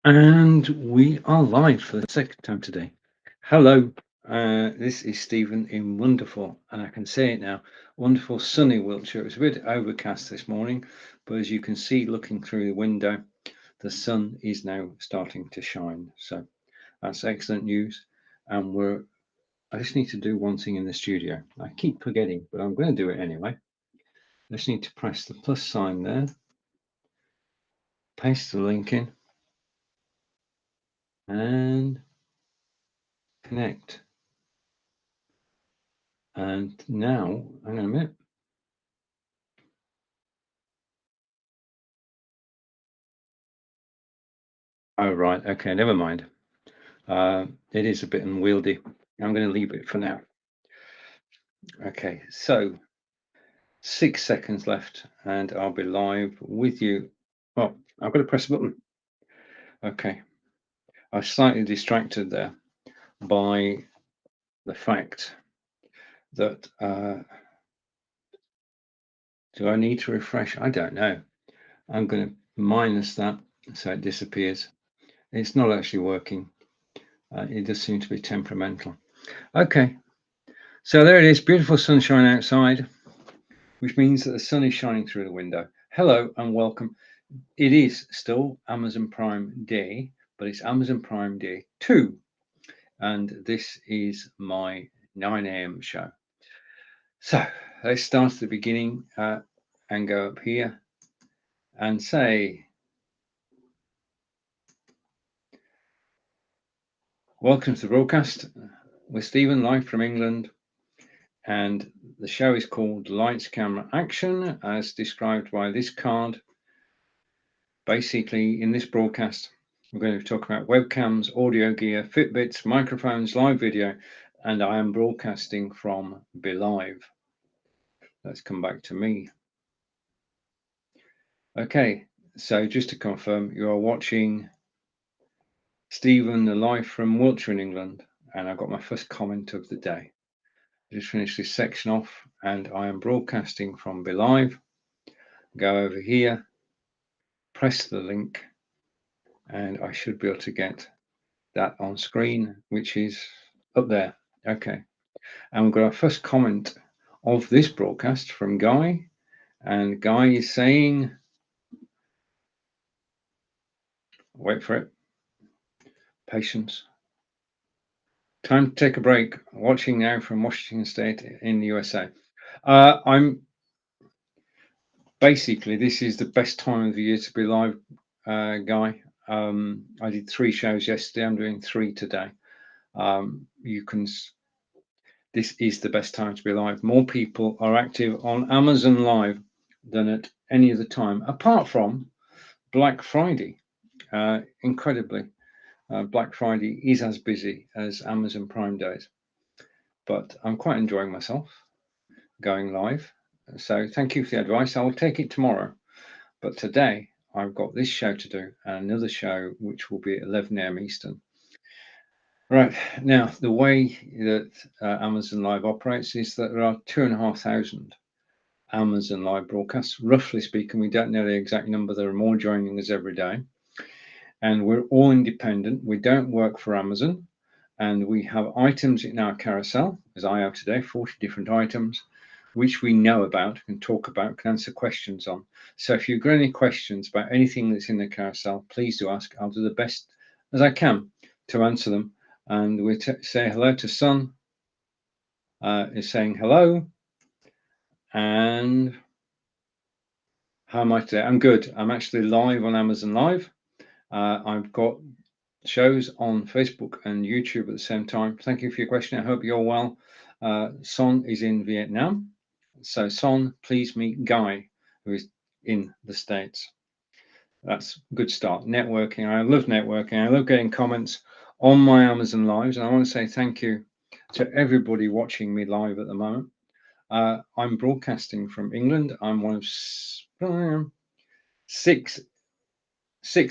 And we are live for the second time today. Hello, this is Stephen in wonderful, and I can say it now, wonderful sunny Wiltshire. It was a bit overcast this morning, but as you can see looking through the window, the sun is now starting to shine. So that's excellent news. And I just need to do one thing in the studio. I keep forgetting, but I'm going to do it anyway. I just need to press the plus sign there, paste the link in, and connect. And now, hang on a minute. Oh, right. Okay, never mind. It is a bit unwieldy. I'm going to leave it for now. Okay, so 6 seconds left and I'll be live with you. Oh, I've got to press a button. Okay, I was slightly distracted there by the fact that do I need to refresh? I don't know. I'm going to minus that so it disappears. It's not actually working. It does seem to be temperamental. Okay, so there it is, beautiful sunshine outside, which means that the sun is shining through the window. Hello and welcome. It is still Amazon Prime Day, but it's Amazon Prime Day 2, and this is my 9 a.m. show. So let's start at the beginning and go up here and say, welcome to the broadcast with Stephen, live from England. And the show is called Lights, Camera, Action, as described by this card. Basically, in this broadcast, we're going to talk about webcams, audio gear, Fitbits, microphones, live video, and I am broadcasting from BeLive. Let's come back to me. Okay, so just to confirm, you are watching Stephen live from Wiltshire in England, and I've got my first comment of the day. Just finished this section off, and I am broadcasting from BeLive. Go over here, press the link, and I should be able to get that on screen, which is up there. Okay, and we've got our first comment of this broadcast from Guy, and Guy is saying, wait for it, patience. Time to take a break. Watching now from Washington State in the USA. I'm basically, this is the best time of the year to be live, Guy. I did 3 shows yesterday. I'm doing 3 today. This is the best time to be live. More people are active on Amazon Live than at any other time, apart from Black Friday. Incredibly, Black Friday is as busy as Amazon Prime days, but I'm quite enjoying myself going live. So thank you for the advice. I'll take it tomorrow. But today I've got this show to do and another show which will be at 11 a.m. Eastern. Right, now the way that Amazon Live operates is that there are 2,500 Amazon Live broadcasts. Roughly speaking, we don't know the exact number. There are more joining us every day. And we're all independent. We don't work for Amazon. And we have items in our carousel, as I have today, 40 different items, which we know about, can talk about, can answer questions on. So if you've got any questions about anything that's in the carousel, please do ask. I'll do the best as I can to answer them. And we say hello to Sun, is saying hello. And how am I today? I'm good. I'm actually live on Amazon Live. I've got shows on Facebook and YouTube at the same time. Thank you for your question. I hope you're well. Son is in Vietnam. So Son, please meet Guy, who is in the States. That's a good start. Networking. I love networking. I love getting comments on my Amazon Lives. And I want to say thank you to everybody watching me live at the moment. I'm broadcasting from England. I'm one of six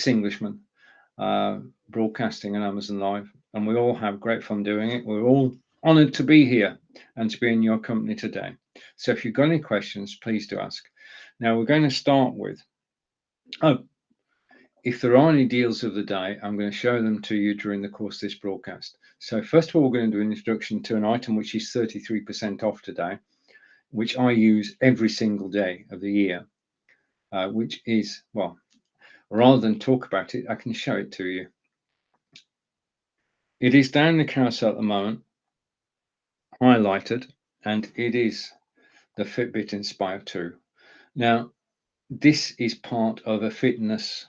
Englishmen broadcasting on Amazon Live, and we all have great fun doing it. We're all honored to be here and to be in your company today. So if you've got any questions, please do ask. Now we're going to start with, if there are any deals of the day, I'm going to show them to you during the course of this broadcast. So first of all, we're going to do an introduction to an item which is 33% off today, which I use every single day of the year, which is, well, rather than talk about it, I can show it to you. It is down the carousel at the moment, highlighted, and it is the Fitbit Inspire 2. Now, this is part of a fitness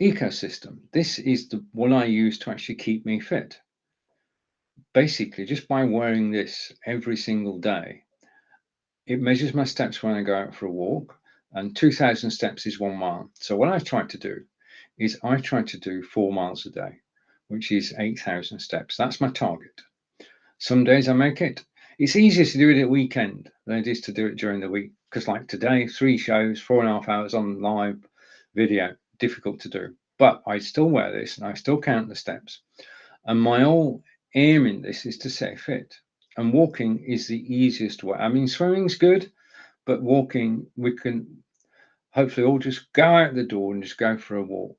ecosystem. This is the one I use to actually keep me fit. Basically, just by wearing this every single day, it measures my steps when I go out for a walk, and 2,000 steps is 1 mile. So what I've tried to do is I try to do 4 miles a day, which is 8,000 steps. That's my target. Some days I make it. It's easier to do it at weekend than it is to do it during the week, because like today, 3 shows, 4.5 hours on live video, difficult to do. But I still wear this and I still count the steps. And my whole aim in this is to stay fit. And walking is the easiest way. I mean, swimming's good, but walking, we can hopefully all just go out the door and just go for a walk.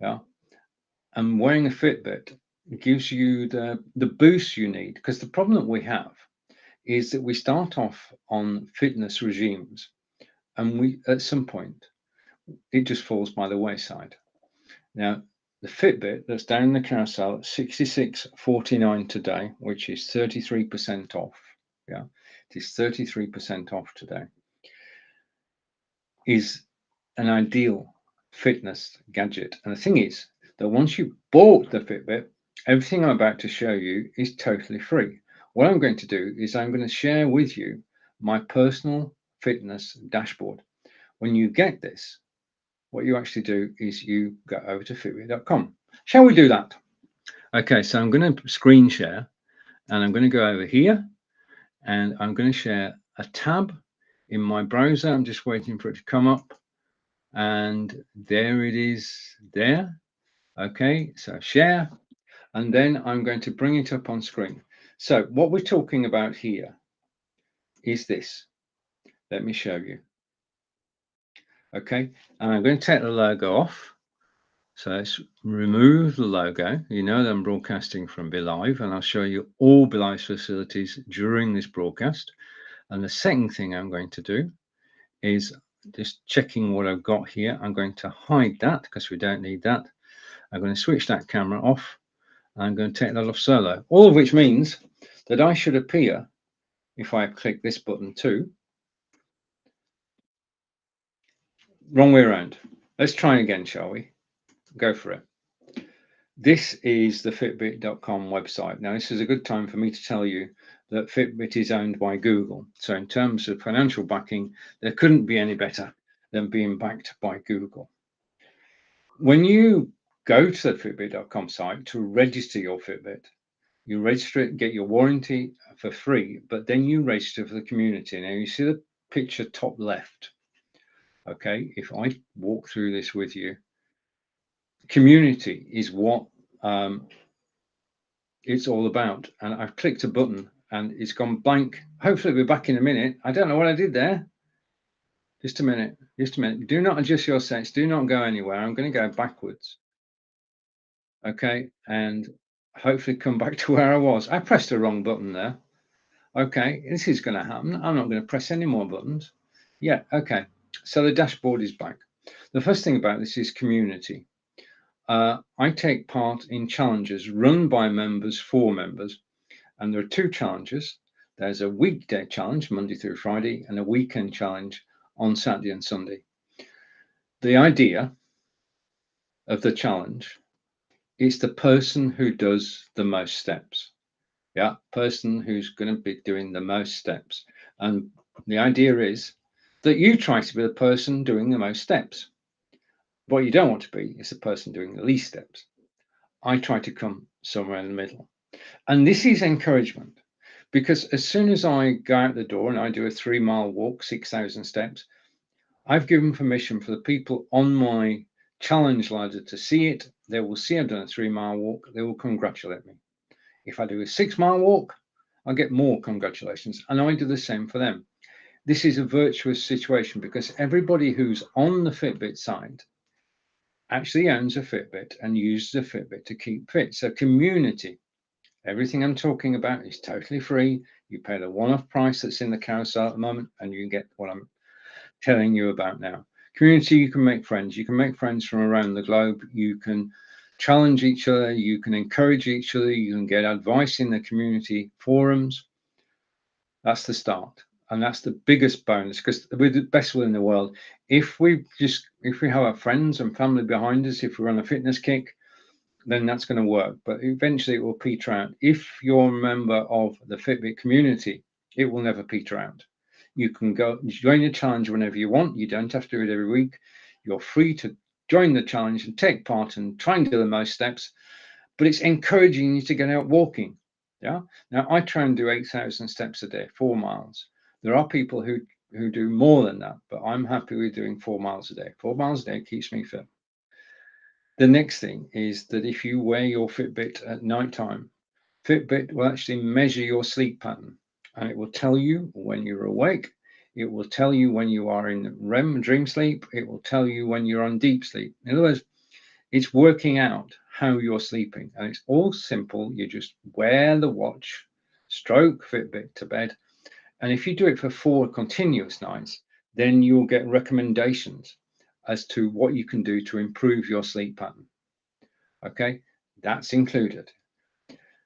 Yeah. And wearing a Fitbit gives you the boost you need, because the problem that we have is that we start off on fitness regimes and we at some point it just falls by the wayside. Now the Fitbit that's down in the carousel at 66.49 today, which is 33% off. Yeah, it is 33% off today, is an ideal fitness gadget. And the thing is that once you bought the Fitbit, everything I'm about to show you is totally free. What I'm going to do is I'm going to share with you my personal fitness dashboard. When you get this, what you actually do is you go over to fitbit.com. Shall we do that? Okay, so I'm going to screen share and I'm going to go over here and I'm going to share a tab in my browser. I'm just waiting for it to come up. And there it is there. Okay, so share, and then I'm going to bring it up on screen. So what we're talking about here is this. Let me show you. Okay, and I'm going to take the logo off. So let's remove the logo. You know that I'm broadcasting from BeLive, and I'll show you all BeLive's facilities during this broadcast. And the second thing I'm going to do is just checking what I've got here. I'm going to hide that because we don't need that. I'm going to switch that camera off. I'm going to take that off solo, all of which means that I should appear, if I click this button too, wrong way around. Let's try again, shall we? Go for it. This is the Fitbit.com website. Now, this is a good time for me to tell you that Fitbit is owned by Google. So in terms of financial backing, there couldn't be any better than being backed by Google. When you go to the Fitbit.com site to register your Fitbit, you register it, get your warranty for free, but then you register for the community. Now you see the picture top left. Okay, if I walk through this with you, community is what it's all about. And I've clicked a button and it's gone blank. Hopefully we're back in a minute. I don't know what I did there. Just a minute, just a minute. Do not adjust your settings. Do not go anywhere. I'm going to go backwards. Okay, and hopefully come back to where I was. I pressed the wrong button there. Okay, this is going to happen. I'm not going to press any more buttons. Yeah, okay. So the dashboard is back. The first thing about this is community. I take part in challenges run by members for members. And there are 2 challenges. There's a weekday challenge, Monday through Friday, and a weekend challenge on Saturday and Sunday. The idea of the challenge is the person who does the most steps. Yeah, person who's going to be doing the most steps. And the idea is that you try to be the person doing the most steps. What you don't want to be is the person doing the least steps. I try to come somewhere in the middle. And this is encouragement, because as soon as I go out the door and I do a 3-mile walk, 6,000 steps, I've given permission for the people on my challenge ladder to see it. They will see I've done a 3-mile walk. They will congratulate me. If I do a 6-mile walk, I'll get more congratulations, and I do the same for them. This is a virtuous situation because everybody who's on the Fitbit side actually owns a Fitbit and uses a Fitbit to keep fit. So community, everything I'm talking about is totally free. You pay the one-off price that's in the carousel at the moment, and you get what I'm telling you about now. Community, you can make friends. You can make friends from around the globe. You can challenge each other. You can encourage each other. You can get advice in the community forums. That's the start. And that's the biggest bonus, because we're the best will in the world. If we have our friends and family behind us, if we're on a fitness kick, then that's going to work. But eventually it will peter out. If you're a member of the Fitbit community, it will never peter out. You can go join the challenge whenever you want. You don't have to do it every week. You're free to join the challenge and take part and try and do the most steps. But it's encouraging you to get out walking. Yeah. Now I try and do 8,000 steps a day, 4 miles. There are people who do more than that, but I'm happy with doing 4 miles a day. 4 miles a day keeps me fit. The next thing is that if you wear your Fitbit at night time, Fitbit will actually measure your sleep pattern, and it will tell you when you're awake. It will tell you when you are in REM, dream sleep. It will tell you when you're on deep sleep. In other words, it's working out how you're sleeping, and it's all simple. You just wear the watch, stroke Fitbit to bed, and if you do it for 4 continuous nights, then you'll get recommendations as to what you can do to improve your sleep pattern. Okay, that's included.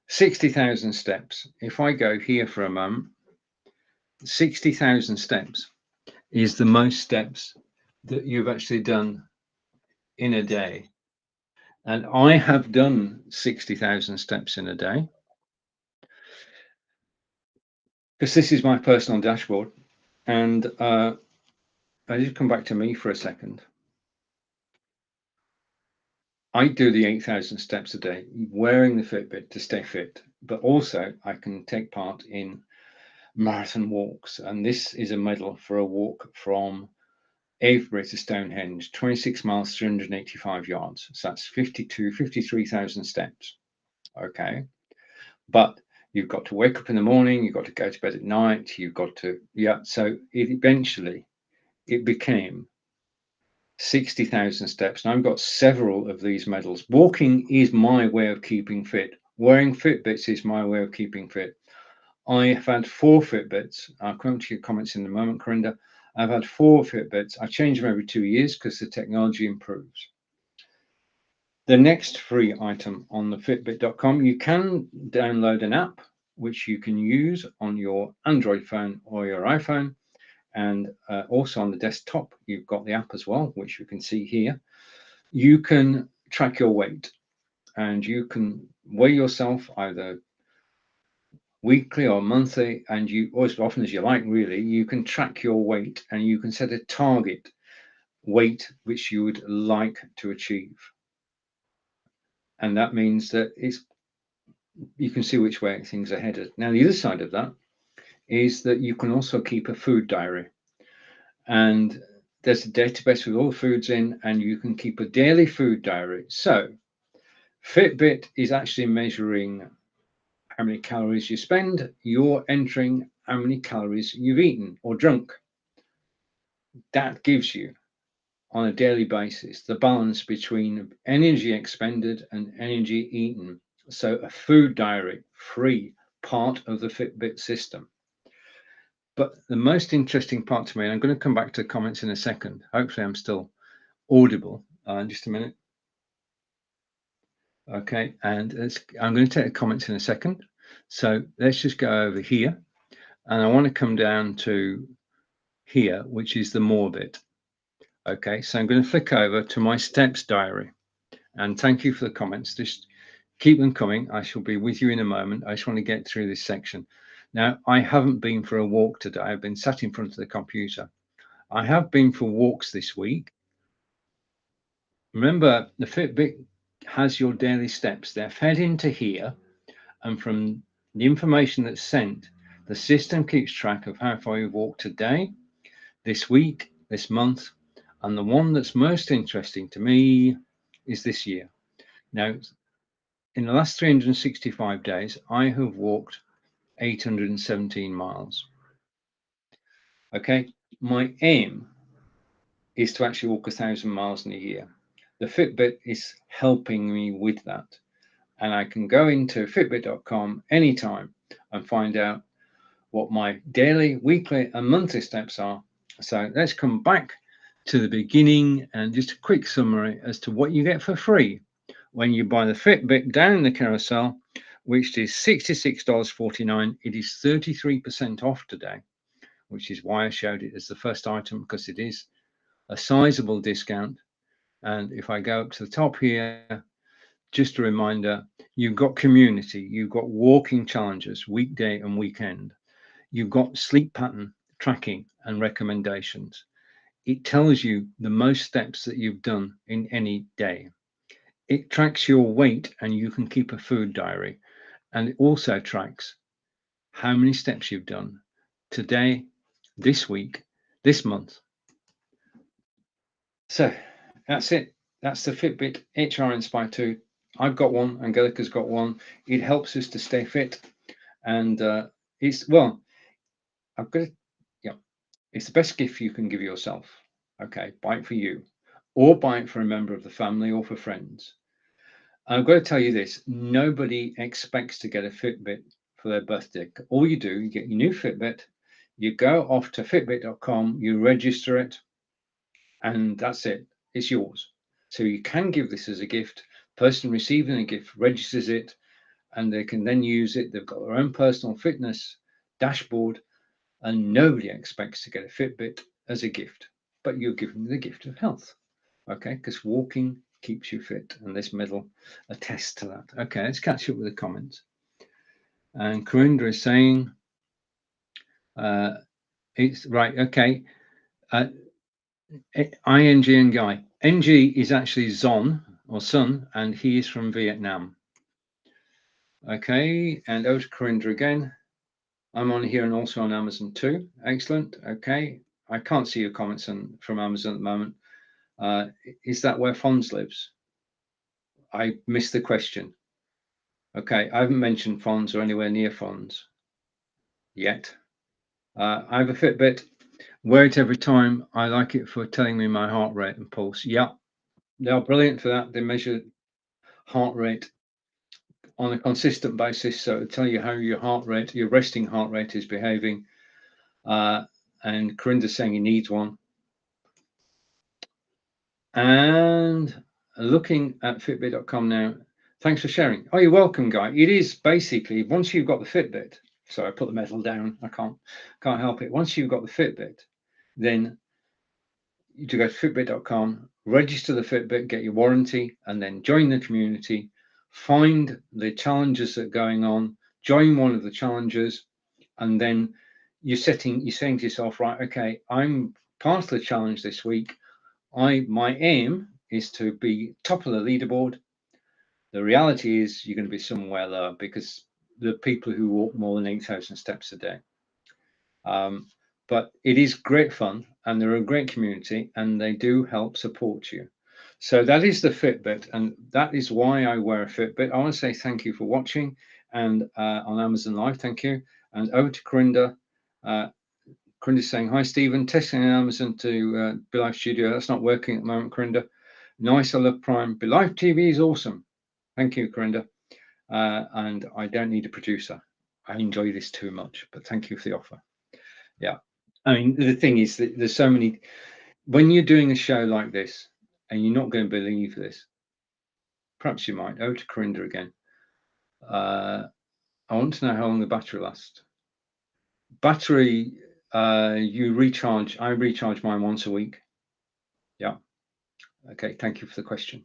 60,000 steps. If I go here for a moment, 60,000 steps is the most steps that you've actually done in a day. And I have done 60,000 steps in a day, because this is my personal dashboard. And I just come back to me for a second. I do the 8,000 steps a day, wearing the Fitbit to stay fit, but also I can take part in marathon walks. And this is a medal for a walk from Avebury to Stonehenge, 26 miles, 385 yards. So that's 53,000 steps. Okay. But you've got to wake up in the morning, you've got to go to bed at night, you've got to, yeah. So eventually it became 60,000 steps. And I've got several of these medals. Walking is my way of keeping fit. Wearing Fitbits is my way of keeping fit. I have had 4 Fitbits. I'll come to your comments in a moment, Corinda. I've had 4 Fitbits. I change them every 2 years because the technology improves. The next free item on the Fitbit.com, you can download an app which you can use on your Android phone or your iPhone. And also on the desktop, you've got the app as well, which you can see here. You can track your weight, and you can weigh yourself either weekly or monthly, and you, or as often as you like, really. You can track your weight, and you can set a target weight which you would like to achieve. And that means that you can see which way things are headed. Now, the other side of that is that you can also keep a food diary. And there's a database with all the foods in, and you can keep a daily food diary. So Fitbit is actually measuring how many calories you spend. You're entering how many calories you've eaten or drunk. That gives you, on a daily basis, the balance between energy expended and energy eaten. So a food diary, free, part of the Fitbit system. But the most interesting part to me, and I'm going to come back to comments in a second. Hopefully I'm still audible. Just a minute. Okay, and I'm going to take the comments in a second. So let's just go over here, and I want to come down to here, which is the more bit. Okay, so I'm going to flick over to my steps diary, and thank you for the comments. Just keep them coming. I shall be with you in a moment. I just want to get through this section. Now, I haven't been for a walk today. I've been sat in front of the computer. I have been for walks this week. Remember, the Fitbit has your daily steps. They're fed into here, and from the information that's sent, the system keeps track of how far you've walked today, this week, this month, and the one that's most interesting to me is this year. Now, in the last 365 days, I have walked 817 miles. Okay, my aim is to actually walk 1,000 miles in a year. The Fitbit is helping me with that. And I can go into fitbit.com anytime and find out what my daily, weekly, and monthly steps are. So let's come back to the beginning and just a quick summary as to what you get for free when you buy the Fitbit down the carousel, which is $66.49. It is 33% off today, which is why I showed it as the first item, because it is a sizable discount. And if I go up to the top here, just a reminder, you've got community, you've got walking challenges, weekday and weekend. You've got sleep pattern tracking and recommendations. It tells you the most steps that you've done in any day. It tracks your weight and you can keep a food diary. And it also tracks how many steps you've done today, this week, this month. So that's it. That's the Fitbit HR Inspire 2. I've got one, Angelica's got one. It helps us to stay fit. And it's, well, I've got it. Yeah, it's the best gift you can give yourself. Okay, buy it for you, or buy it for a member of the family or for friends. I've got to tell you this: nobody expects to get a Fitbit for their birthday. All you do, you get your new Fitbit, you go off to Fitbit.com, you register it, and that's it. It's yours. So you can give this as a gift. Person receiving a gift registers it, and they can then use it. They've got their own personal fitness dashboard. And nobody expects to get a Fitbit as a gift, but you're given the gift of health, okay? Because walking keeps you fit, and this medal attests to that. Okay, let's catch up with the comments. And Corinda is saying, it's right, okay. ING and Guy. NG is actually Zon, or Sun, and he is from Vietnam. Okay, and over to Corinda again. I'm on here and also on Amazon too. Excellent. Okay. I can't see your comments from Amazon at the moment. Is that where Fonz lives? I missed the question. Okay. I haven't mentioned Fonz or anywhere near Fonz yet. I have a Fitbit. Wear it every time. I like it for telling me my heart rate and pulse. Yeah. They are brilliant for that. They measure heart rate on a consistent basis. So it'll tell you how your heart rate, your resting heart rate is behaving. And Corinda's saying he needs one. And looking at Fitbit.com now. Thanks for sharing. Oh, you're welcome, Guy. It is basically, once you've got the Fitbit, so I put the medal down, I can't help it. Once you've got the Fitbit, then you go to Fitbit.com, register the Fitbit, get your warranty, and then join the community, find the challenges that are going on, join one of the challenges, and then you're saying to yourself, right, okay, I'm part of the challenge this week. My aim is to be top of the leaderboard. The reality is you're going to be somewhere lower because the people who walk more than 8,000 steps a day. But it is great fun, and they're a great community, and they do help support you. So that is the Fitbit, and that is why I wear a Fitbit. I want to say thank you for watching, and on Amazon Live, thank you. And over to Corinda. Corinda's saying, hi, Stephen, testing on Amazon to Be Life Studio. That's not working at the moment, Corinda. Nice, I love Prime. Be Life TV is awesome. Thank you, Corinda. And I don't need a producer. I enjoy this too much, but thank you for the offer. Yeah. I mean, the thing is that there's so many, when you're doing a show like this, and you're not going to believe this, perhaps you might. Over to Corinda again. I want to know how long the battery lasts. Battery, you recharge. I recharge mine once a week. Yeah. Okay. Thank you for the question.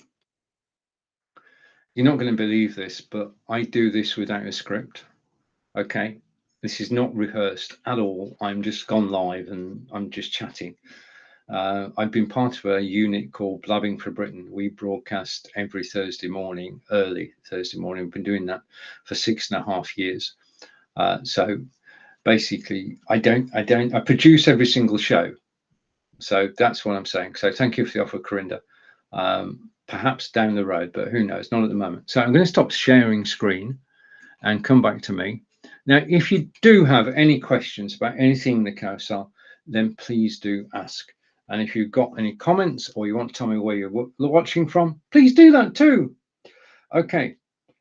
You're not going to believe this, but I do this without a script. Okay. This is not rehearsed at all. I'm just gone live and I'm just chatting. I've been part of a unit called Blabbing for Britain. We broadcast every Thursday morning, early Thursday morning. We've been doing that for 6.5 years. So basically, I produce every single show. So that's what I'm saying. So thank you for the offer, Corinda. Perhaps down the road, but who knows? Not at the moment. So I'm going to stop sharing screen and come back to me. Now, if you do have any questions about anything in the carousel, then please do ask. And if you've got any comments or you want to tell me where you're watching from, please do that too. Okay,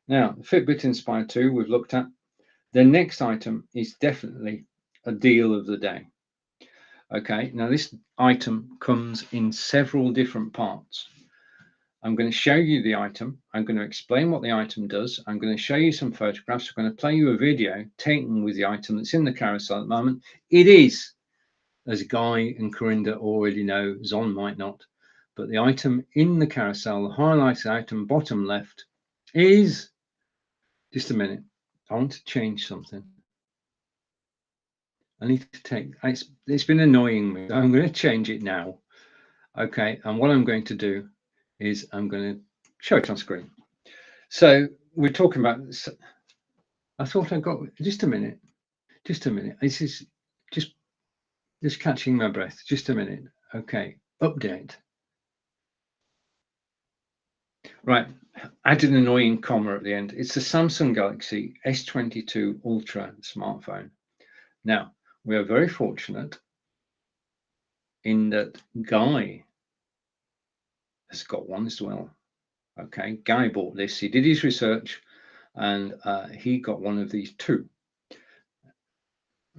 now the Fitbit Inspire 2 we've looked at. The next item is definitely a deal of the day. Okay, now this item comes in several different parts. I'm going to show you the item. I'm going to explain what the item does. I'm going to show you some photographs. I'm going to play you a video taken with the item that's in the carousel at the moment. It is, as Guy and Corinda already know, Zon might not, but the item in the carousel, the highlighted item, bottom left, is, just a minute, I want to change something. I need to take, it's been annoying me. I'm going to change it now. Okay, and what I'm going to do is I'm going to show it on screen. So we're talking about, I thought I got, just a minute. This is just catching my breath. Just a minute. Okay, update. Right, add an annoying comma at the end. It's the Samsung Galaxy S22 Ultra smartphone. Now, we are very fortunate in that Guy has got one as well. Okay, Guy bought this. He did his research and he got one of these too.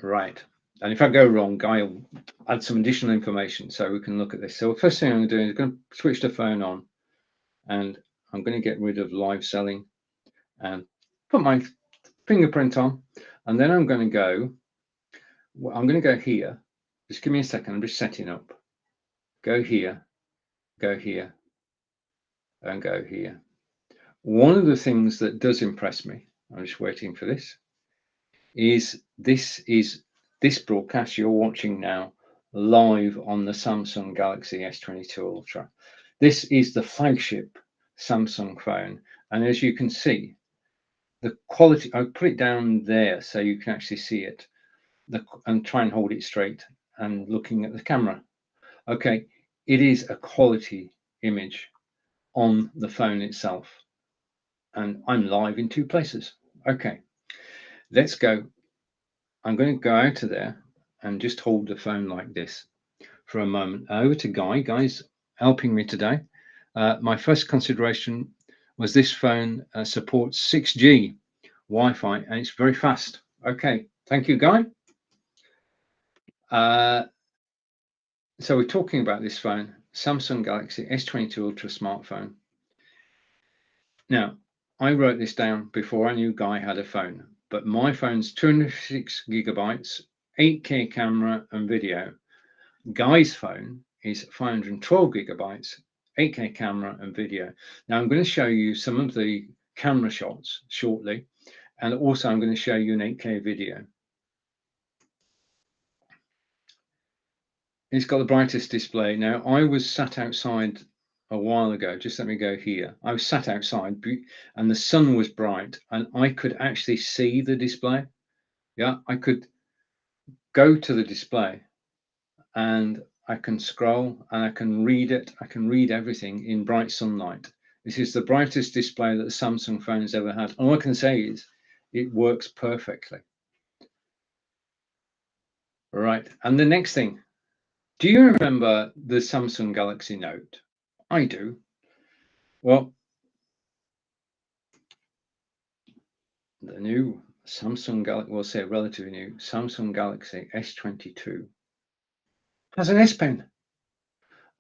Right. And if I go wrong, Guy will add some additional information so we can look at this. So the first thing I'm going to do is I'm going to switch the phone on and I'm going to get rid of live selling and put my fingerprint on. And then I'm going to go here. Just give me a second. I'm just setting up. Go here, and go here. One of the things that does impress me, I'm just waiting for this, is this broadcast you're watching now live on the Samsung Galaxy S22 Ultra. This is the flagship Samsung phone, and as you can see, the quality, I'll put it down there so you can actually see it, and try and hold it straight and looking at the camera. Okay, it is a quality image on the phone itself, and I'm live in two places. Okay, let's go. I'm going to go out of there and just hold the phone like this for a moment. Over to Guy. Guy's helping me today. My first consideration was this phone supports 6G Wi-Fi and it's very fast. Okay, thank you, Guy. So we're talking about this phone, Samsung Galaxy S22 Ultra smartphone. Now, I wrote this down before I knew Guy had a phone, but my phone's 256 gigabytes, 8K camera and video. Guy's phone is 512 gigabytes, 8K camera and video. Now I'm going to show you some of the camera shots shortly, and also I'm going to show you an 8K video. It's got the brightest display. Now I was sat outside a while ago, just let me go here. I was sat outside and the sun was bright and I could actually see the display. Yeah, I could go to the display and I can scroll and I can read it. I can read everything in bright sunlight. This is the brightest display that the Samsung phone has ever had. All I can say is it works perfectly. Right. And the next thing, do you remember the Samsung Galaxy Note? I do. Well, the new Samsung Galaxy, we'll say relatively new, Samsung Galaxy S22 has an S Pen.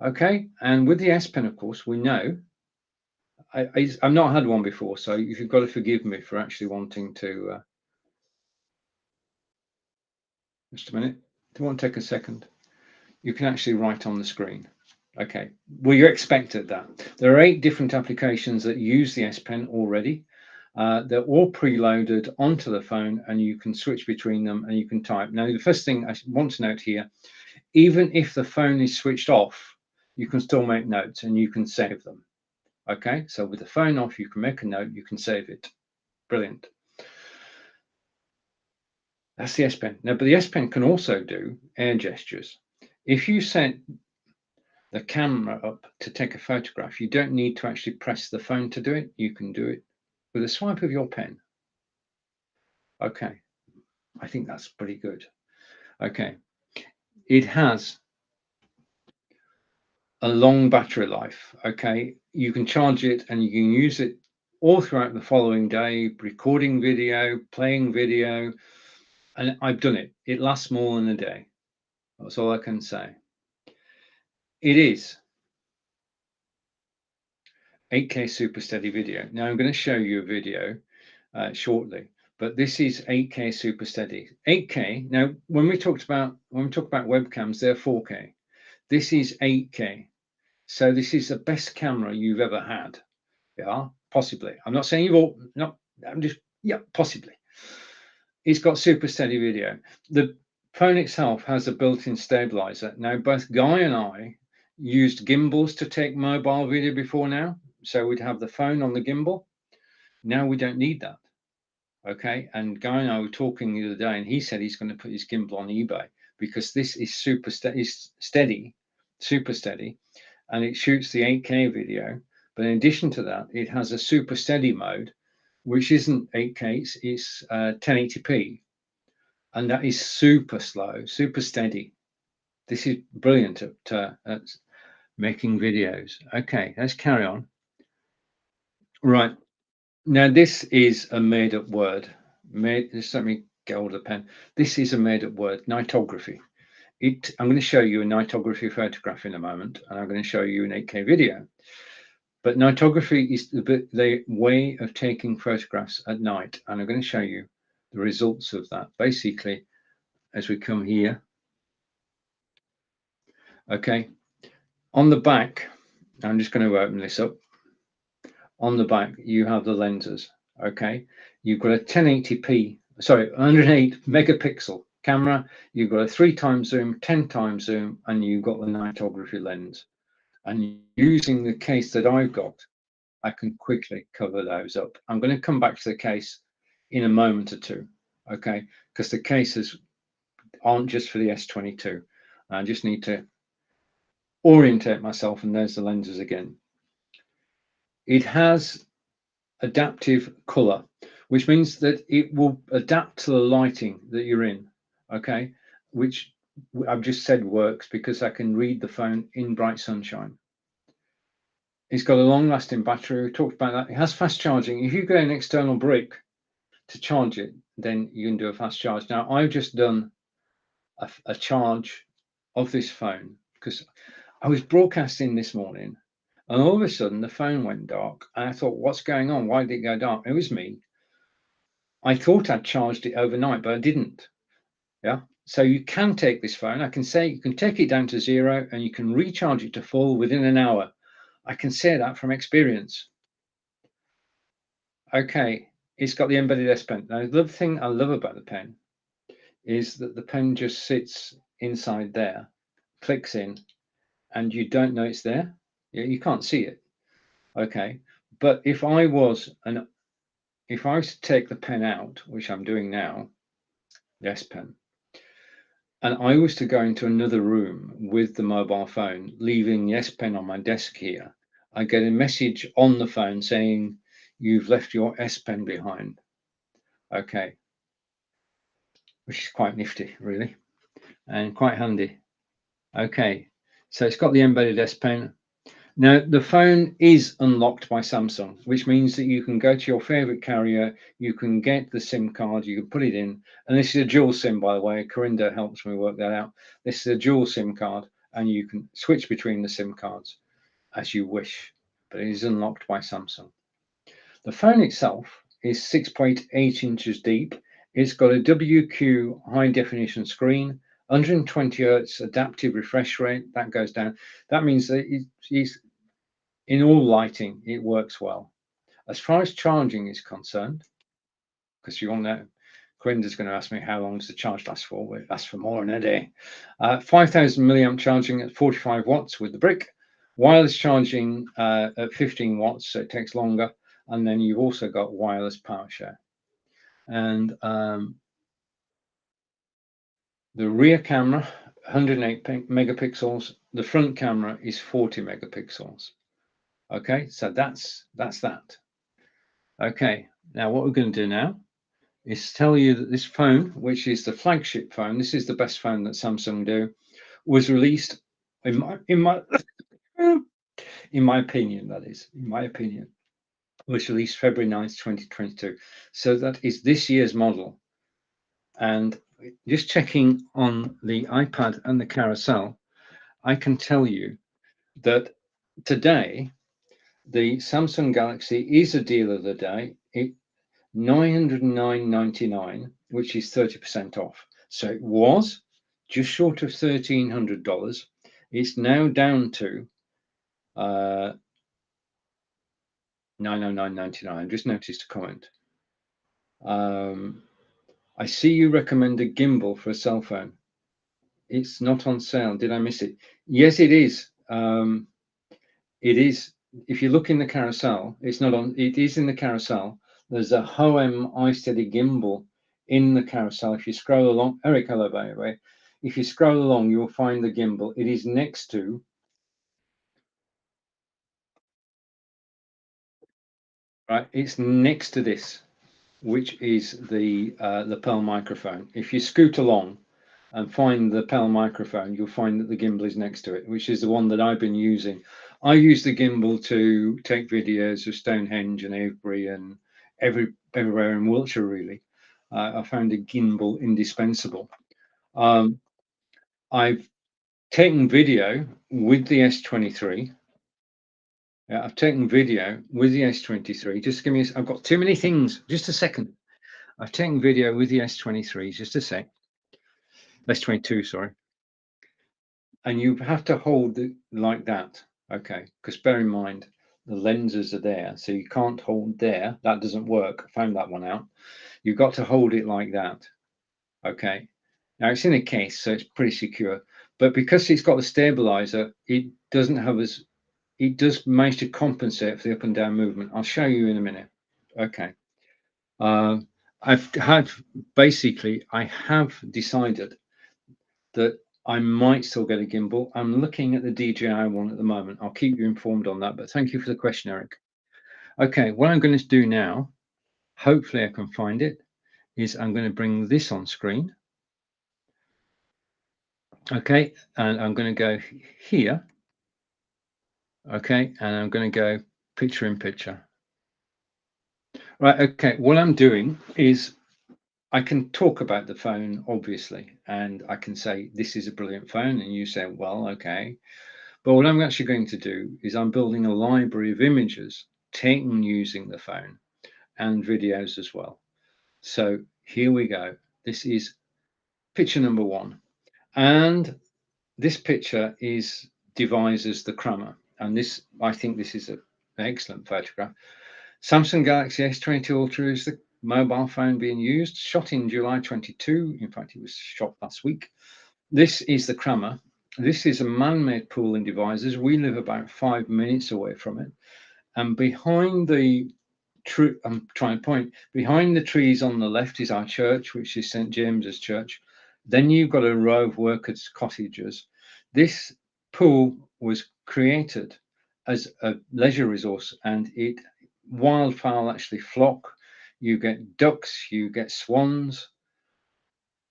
Okay. And with the S Pen, of course, we know I've not had one before, so you've got to forgive me for actually wanting to. Just a minute. Do you want to take a second? You can actually write on the screen. Okay. Well, you expected that. There are 8 different applications that use the S Pen already. They're all preloaded onto the phone, and you can switch between them and you can type. Now, the first thing I want to note here, even if the phone is switched off, you can still make notes and you can save them. Okay. So with the phone off, you can make a note, you can save it. Brilliant. That's the S Pen. Now, but the S Pen can also do air gestures. If you set the camera up to take a photograph, you don't need to actually press the phone to do it. You can do it with a swipe of your pen. Okay, I think that's pretty good. Okay, it has a long battery life. Okay, you can charge it and you can use it all throughout the following day, recording video, playing video, and I've done it. It lasts more than a day. That's all I can say. It is 8K super steady video. Now I'm going to show you a video shortly, but this is 8K super steady. 8K. Now, when we talk about webcams, they're 4K. This is 8K. So this is the best camera you've ever had. Yeah, possibly. I'm not saying you've all. No, I'm just possibly. It's got super steady video. The phone itself has a built-in stabilizer. Now, both Guy and I used gimbals to take mobile video before now. So we'd have the phone on the gimbal. Now we don't need that. Okay. And Guy and I were talking the other day, and he said he's going to put his gimbal on eBay because this is super steady, super steady, and it shoots the 8K video. But in addition to that, it has a super steady mode, which isn't 8K, it's 1080p. And that is super slow, super steady. This is brilliant at making videos. Okay, let's carry on. Right. Now, this is a made-up word. Just let me get hold of the pen. This is a made-up word, nightography. I'm going to show you a nightography photograph in a moment, and I'm going to show you an 8K video. But nightography is the way of taking photographs at night, and I'm going to show you the results of that. Basically, as we come here, okay, on the back, I'm just going to open this up. On the back, you have the lenses, okay? You've got a 1080p, sorry, 108 megapixel camera. You've got a 3x zoom, 10x zoom, and you've got the nightography lens. And using the case that I've got, I can quickly cover those up. I'm going to come back to the case in a moment or two, okay? Because the cases aren't just for the S22. I just need to orientate myself, and there's the lenses again. It has adaptive color, which means that it will adapt to the lighting that you're in, okay? Which I've just said works because I can read the phone in bright sunshine. It's got a long-lasting battery. We talked about that. It has fast charging. If you get an external brick to charge it, then you can do a fast charge. Now, I've just done a charge of this phone because I was broadcasting this morning, and all of a sudden the phone went dark, and I thought, what's going on? Why did it go dark? It was me. I thought I'd charged it overnight, but I didn't. Yeah. So you can take this phone. I can say you can take it down to 0 and you can recharge it to full within an hour. I can say that from experience. Okay, it's got the embedded S Pen. Now, the other thing I love about the pen is that the pen just sits inside there, clicks in, and you don't know it's there. You can't see it. Okay, but if I was to take the pen out, which I'm doing now, the S Pen, and I was to go into another room with the mobile phone, leaving the S Pen on my desk here, I get a message on the phone saying, you've left your S Pen behind. Okay. Which is quite nifty, really, and quite handy. Okay. So it's got the embedded S Pen. Now, the phone is unlocked by Samsung, which means that you can go to your favorite carrier, you can get the SIM card, you can put it in, and this is a dual SIM, by the way. Corinda helps me work that out. This is a dual SIM card, and you can switch between the SIM cards as you wish, but it is unlocked by Samsung. The phone itself is 6.8 inches deep. It's got a WQ high definition screen, 120 Hz adaptive refresh rate. That goes down. That means that it's in all lighting, it works well. As far as charging is concerned, because you all know, Corinda's going to ask me how long does the charge last for? Well, it lasts for more than a day. 5,000 milliamp charging at 45 watts with the brick. Wireless charging at 15 watts, so it takes longer. And then you've also got wireless power share. And the rear camera, 108 megapixels. The front camera is 40 megapixels. Okay, so that's that. Okay, now what we're going to do now is tell you that this phone, which is the flagship phone, this is the best phone that Samsung do, was released in my In my opinion, that is, in my opinion, was released February 9th, 2022. So that is this year's model. And just checking on the iPad and the carousel, I can tell you that today the Samsung Galaxy is a deal of the day. It 909.99, which is 30% off. So it was just short of $1,300. It's now down to 909.99. I just noticed a comment. I see you recommend a gimbal for a cell phone. It's not on sale. Did I miss it? Yes, it is. It is. If you look in the carousel, it's not on. It is in the carousel. There's a Hoem iSteady gimbal in the carousel. If you scroll along, Eric, hello, by the way. If you scroll along, you'll find the gimbal. It is next to. Right. It's next to this, which is the lapel microphone. If you scoot along and find the lapel microphone, you'll find that the gimbal is next to it, which is the one that I've been using. I use the gimbal to take videos of Stonehenge and Avebury and everywhere in Wiltshire, really. I found a gimbal indispensable. I've taken video with the S23. Yeah, I've taken video with the S23. Just give me, I've got too many things. Just a second. I've taken video with the S23, just a sec. S22, sorry. And you have to hold it like that, okay? Because bear in mind, the lenses are there, so you can't hold there. That doesn't work. I found that one out. You've got to hold it like that, okay? Now it's in a case, so it's pretty secure. But because it's got the stabilizer, it doesn't have as, it does manage to compensate for the up and down movement. I'll show you in a minute. Okay. I've had, basically, I have decided that I might still get a gimbal. I'm looking at the DJI one at the moment. I'll keep you informed on that, but thank you for the question, Eric. Okay, what I'm going to do now, hopefully I can find it, is I'm going to bring this on screen. Okay, and I'm going to go here. Okay, and I'm going to go picture in picture. Right, okay, what I'm doing is I can talk about the phone, obviously, and I can say, this is a brilliant phone, and you say, well, okay. But what I'm actually going to do is I'm building a library of images taken using the phone and videos as well. So here we go. This is picture number one. And this picture is devised as the Crummer. And this, I think this is an excellent photograph. Samsung Galaxy S22 Ultra is the mobile phone being used, shot in July 22. In fact, it was shot last week. This is the Crummer. This is a man-made pool in Devizes. We live about 5 minutes away from it. And behind the tree, I'm trying to point, behind the trees on the left is our church, which is St. James's Church. Then you've got a row of workers' cottages. This pool was created as a leisure resource, and wildfowl actually flock. You get ducks, you get swans,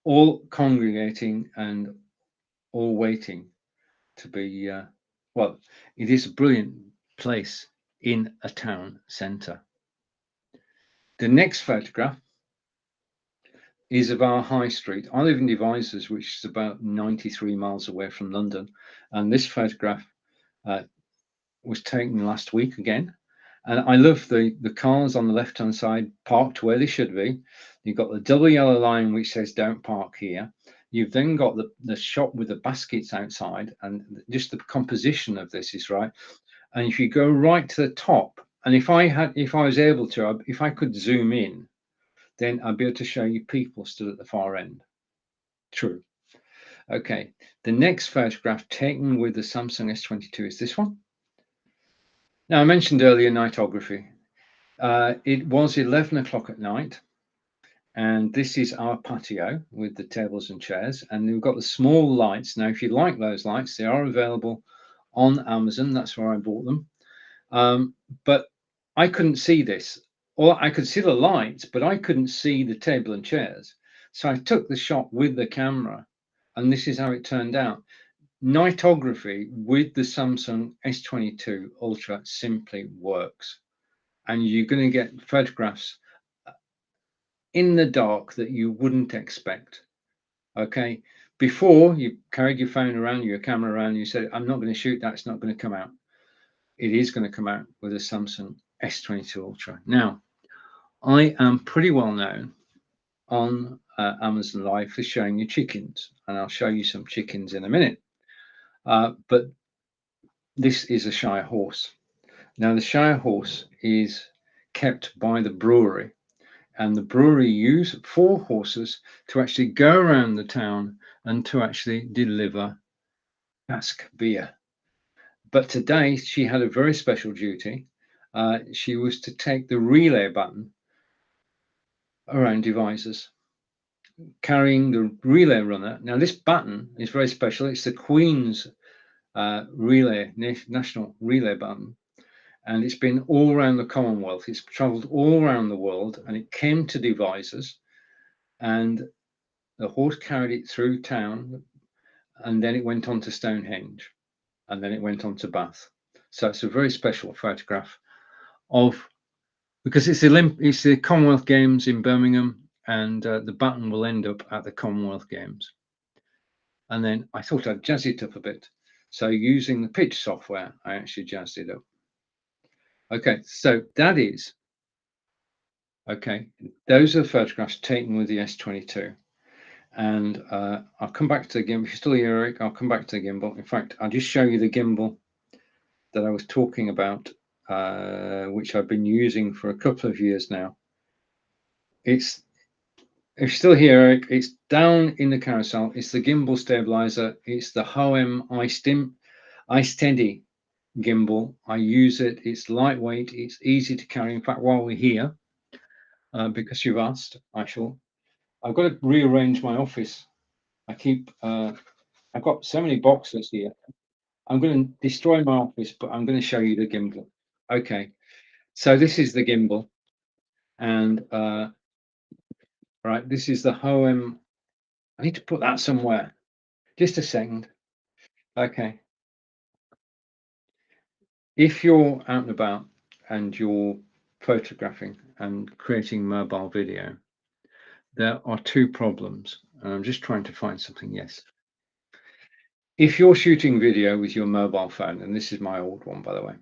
all congregating and all waiting to be, well, it is a brilliant place in a town centre. The next photograph is of our high street. I live in Devizes, which is about 93 miles away from London. And this photograph was taken last week again. And I love the cars on the left-hand side parked where they should be. You've got the double yellow line which says don't park here. You've then got the shop with the baskets outside, and just the composition of this is right. And if you go right to the top, and if I was able to, if I could zoom in, then I'd be able to show you people stood at the far end. True. Okay. The next photograph taken with the Samsung S22 is this one. Now, I mentioned earlier nightography. It was 11 o'clock at night, and this is our patio with the tables and chairs, and we've got the small lights. Now, if you like those lights, they are available on Amazon. That's where I bought them. But I couldn't see this. Or I could see the lights, but I couldn't see the table and chairs. So I took the shot with the camera, and this is how it turned out. nightography with the Samsung S22 Ultra simply works, and you're going to get photographs in the dark that you wouldn't expect. Okay, before you carried your phone around, your camera around, you said, I'm not going to shoot that, it's not going to come out. It is going to come out with a Samsung S22 Ultra. Now, I am pretty well known on Amazon Live for showing you chickens, and I'll show you some chickens in a minute. But this is a Shire horse. Now, the Shire horse is kept by the brewery, and the brewery use 4 horses to actually go around the town and to actually deliver cask beer. But today she had a very special duty. She was to take the relay button around Devizes, carrying the relay runner. Now, this button is very special. It's the Queen's national relay button, and it's been all around the Commonwealth. It's travelled all around the world, and it came to Devizes, and the horse carried it through town, and then it went on to Stonehenge, and then it went on to Bath. So it's a very special photograph of, because it's the Commonwealth Games in Birmingham, and the button will end up at the Commonwealth Games. And then I thought I'd jazz it up a bit. So using the pitch software, I actually jazzed it up. Okay, so that is, okay, those are the photographs taken with the S22. And I'll come back to the gimbal. If you're still here, Eric, I'll come back to the gimbal. In fact, I'll just show you the gimbal that I was talking about, which I've been using for a couple of years now. If you're still here, Eric, it's down in the carousel. It's the gimbal stabilizer. It's the Hoem iSteady gimbal. I use it. It's lightweight. It's easy to carry. In fact, while we're here, because you've asked, I've got to rearrange my office. I've got so many boxes here. I'm going to destroy my office, but I'm going to show you the gimbal. Okay, so this is the gimbal, and right, this is the Hoem. I need to put that somewhere. Just a second. Okay. If you're out and about and you're photographing and creating mobile video, there are 2 problems. And I'm just trying to find something. Yes. If you're shooting video with your mobile phone, and this is my old one, by the way,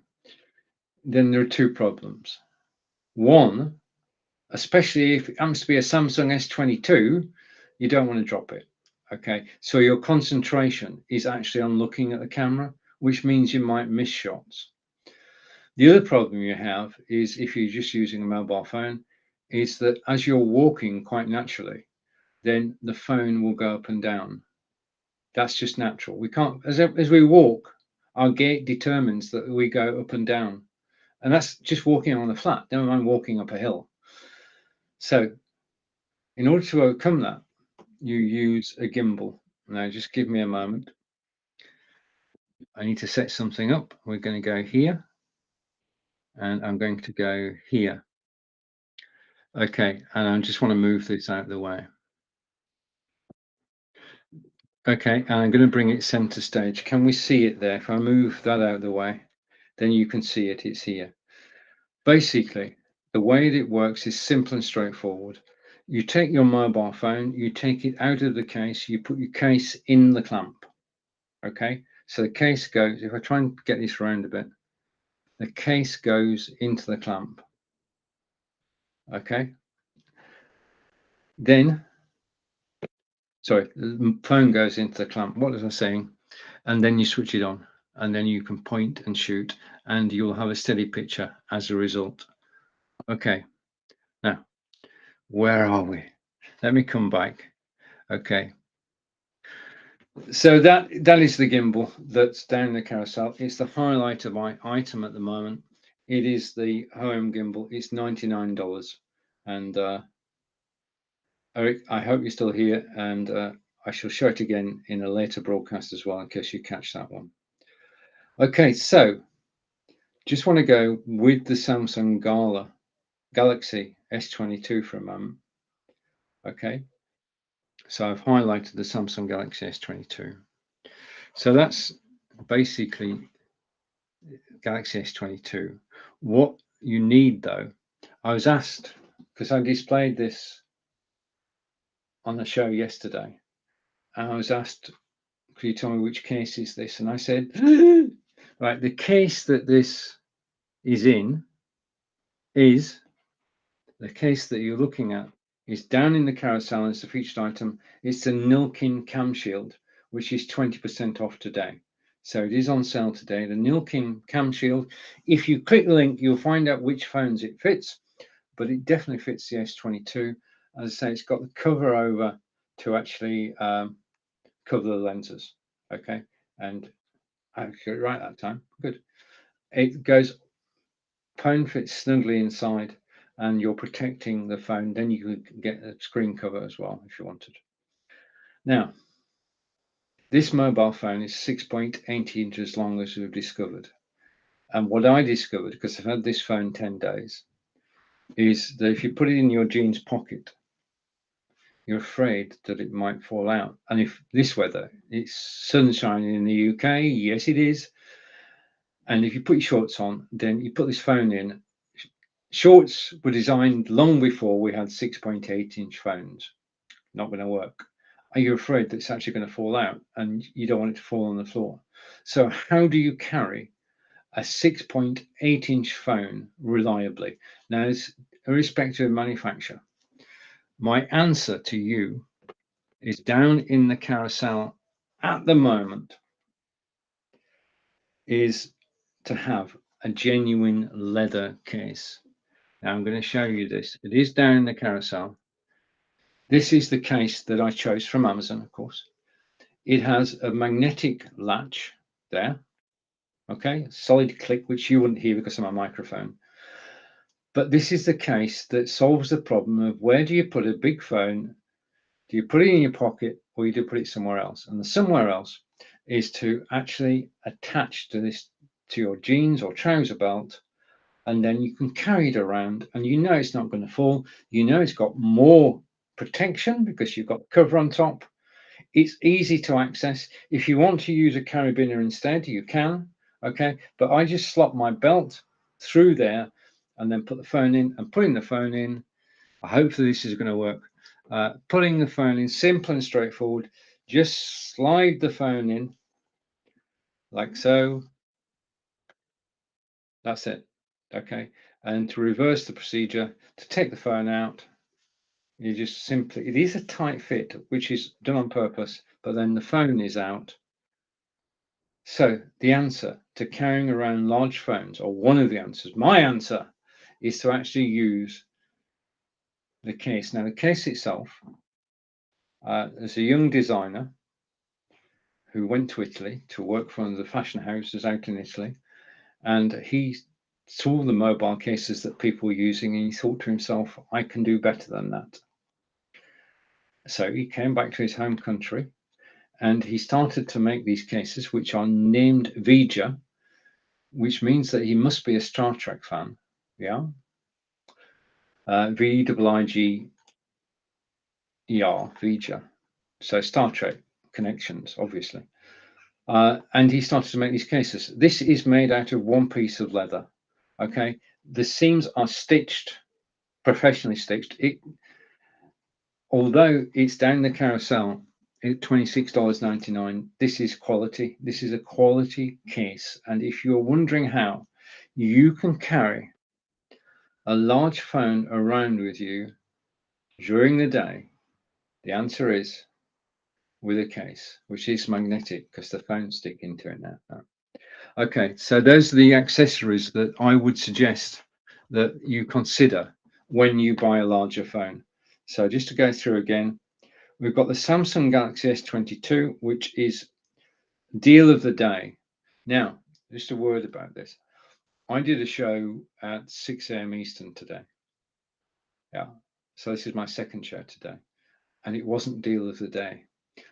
then there are 2 problems. One, especially if it happens to be a Samsung S22, you don't want to drop it. Okay. So your concentration is actually on looking at the camera, which means you might miss shots. The other problem you have is, if you're just using a mobile phone, is that as you're walking quite naturally, then the phone will go up and down. That's just natural. We can't, as we walk, our gait determines that we go up and down. And that's just walking on a flat, never mind walking up a hill. So in order to overcome that, you use a gimbal. Now, just give me a moment. I need to set something up. We're going to go here, and I'm going to go here. Okay, and I just want to move this out of the way. Okay, and I'm going to bring it center stage. Can we see it there? If I move that out of the way, then you can see it. It's here. Basically, the way that it works is simple and straightforward. You take your mobile phone, you take it out of the case, you put your case in the clamp. Okay, so the case goes, if I try and get this around a bit, the case goes into the clamp. Okay, then, sorry, the phone goes into the clamp. What was I saying? And then you switch it on, and then you can point and shoot, and you'll have a steady picture as a result. Okay, now, where are we? Let me come back. Okay, so that is the gimbal that's down the carousel. It's the highlight of my item at the moment. It is the Hoem gimbal. It's $99, and Eric, I hope you're still here, and I shall show it again in a later broadcast as well, in case you catch that one. Okay, so just want to go with the Samsung Galaxy S22 for a moment. Okay, so I've highlighted the Samsung Galaxy S22. So that's basically Galaxy S22. What you need, though, I was asked, because I displayed this on the show yesterday, and I was asked, could you tell me which case is this? And I said, right, the case that this is in is the case that you're looking at is down in the carousel as the featured item. It's the Nilkin Cam Shield, which is 20% off today. So it is on sale today, the Nilkin Cam Shield. If you click the link, you'll find out which phones it fits, but it definitely fits the S22. As I say, it's got the cover over to actually cover the lenses. Okay, and I got it right that time. Good. It goes, phone fits snugly inside, and you're protecting the phone. Then you could get a screen cover as well if you wanted. Now, this mobile phone is 6.8 inches long, as we've discovered. And what I discovered, because I've had this phone 10 days, is that if you put it in your jeans pocket, you're afraid that it might fall out. And if this weather, it's sunshine in the UK, yes, it is. And if you put your shorts on, then you put this phone in. Shorts were designed long before we had 6.8-inch phones. Not going to work. Are you afraid that it's actually going to fall out and you don't want it to fall on the floor? So how do you carry a 6.8-inch phone reliably? Now, it's irrespective of manufacturer. My answer to you is down in the carousel at the moment is to have a genuine leather case. Now I'm going to show you this. It is down in the carousel. This is the case that I chose from Amazon, of course. It has a magnetic latch there. Okay, solid click, which you wouldn't hear because of my microphone. But this is the case that solves the problem of where do you put a big phone? Do you put it in your pocket or you do put it somewhere else? And the somewhere else is to actually attach to this to your jeans or trouser belt, and then you can carry it around and you know it's not going to fall. You know it's got more protection because you've got cover on top. It's easy to access. If you want to use a carabiner instead, you can. Okay, but I just slot my belt through there and then put the phone in, and putting the phone in, hopefully this is going to work. Putting the phone in, simple and straightforward. Just slide the phone in like so. That's it. Okay, and to reverse the procedure, to take the phone out, you just simply, it is a tight fit, which is done on purpose, but then the phone is out. So the answer to carrying around large phones, or one of the answers, my answer, is to actually use the case. Now the case itself, there's a young designer who went to Italy to work for one of the fashion houses out in Italy, and he saw the mobile cases that people were using, and he thought to himself, I can do better than that. So he came back to his home country and he started to make these cases, which are named Vija, which means that he must be a Star Trek fan. Yeah. Vigger, Vija. So Star Trek connections, obviously. And he started to make these cases. This is made out of one piece of leather. Okay. The seams are stitched, professionally stitched. Although it's down the carousel at $26.99, this is quality. This is a quality case. And if you're wondering how you can carry a large phone around with you during the day, the answer is with a case, which is magnetic because the phones stick into it now. Okay, so those are the accessories that I would suggest that you consider when you buy a larger phone. So just to go through again, we've got the Samsung Galaxy S22, which is deal of the day. Now, just a word about this. I did a show at 6 a.m. Eastern today. Yeah. So this is my second show today. And it wasn't deal of the day.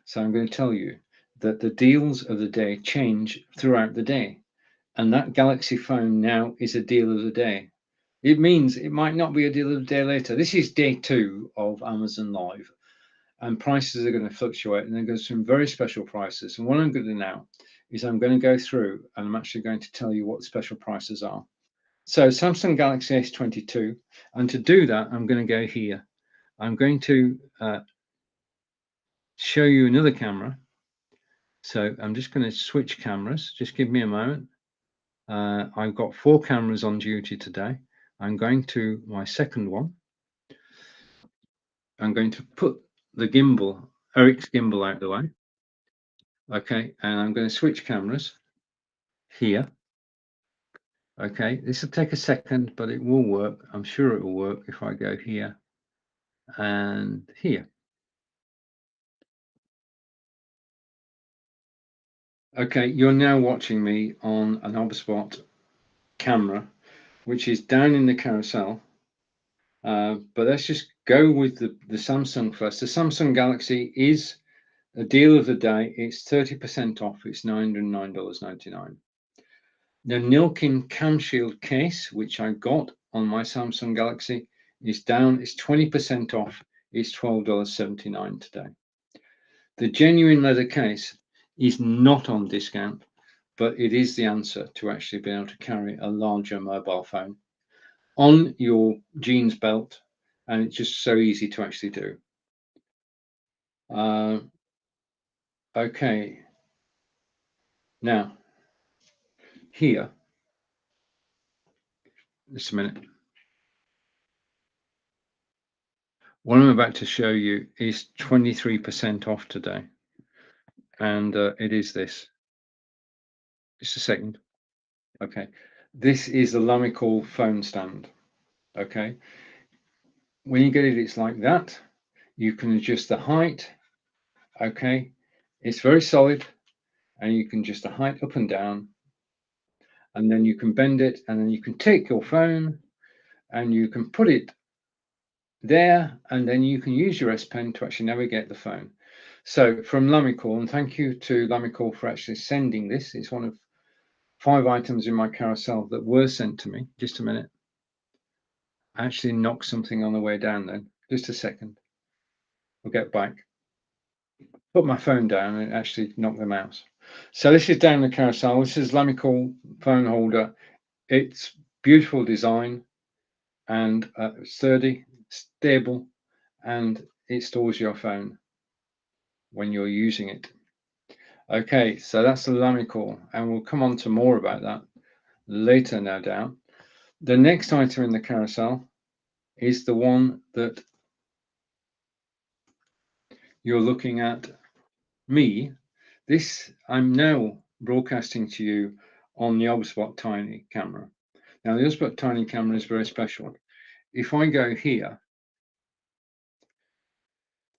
So I'm going to tell you that the deals of the day change throughout the day. And that Galaxy phone now is a deal of the day. It means it might not be a deal of the day later. This is day 2 of Amazon Live. and prices are going to fluctuate, and there's some very special prices. And what I'm going to do now is I'm going to go through and I'm actually going to tell you what the special prices are. So Samsung Galaxy S22, and to do that, I'm going to go here. I'm going to show you another camera. So I'm just going to switch cameras. Just give me a moment. I've got 4 cameras on duty today. I'm going to my second one. I'm going to put the gimbal, Eric's gimbal, out of the way. Okay, and I'm going to switch cameras here. Okay, this will take a second, but it will work. I'm sure it will work if I go here and here. Okay, you're now watching me on an OBSBot camera, which is down in the carousel. But let's just go with the Samsung first. The Samsung Galaxy is a deal of the day. It's 30% off. It's $909.99. The Nilkin cam shield case, which I got on my Samsung Galaxy, is down. It's 20% off. It's $12.79 today. The genuine leather case is not on discount, but it is the answer to actually being able to carry a larger mobile phone on your jeans belt, and it's just so easy to actually do. Okay, now here, just a minute. What I'm about to show you is 23% off today, and it is this. Just a second. Okay, this is the Lamical phone stand. Okay, when you get it, it's like that. You can adjust the height. Okay, it's very solid, and you can adjust the height up and down, and then you can bend it, and then you can take your phone and you can put it there, and then you can use your S Pen to actually navigate the phone. So from Lamical, and thank you to Lamical for actually sending this. It's one of 5 items in my carousel that were sent to me. Just a minute. I actually knocked something on the way down then. Just a second. We'll get back. Put my phone down and actually knock the mouse. So this is down the carousel. This is Lamical phone holder. It's beautiful design and sturdy, stable, and it stores your phone when you're using it. Okay, so that's the Lamical, and we'll come on to more about that later, no doubt. The next item in the carousel is the one that you're looking at me. This, I'm now broadcasting to you on the OBSBot Tiny camera. Now, the OBSBot Tiny camera is very special. If I go here,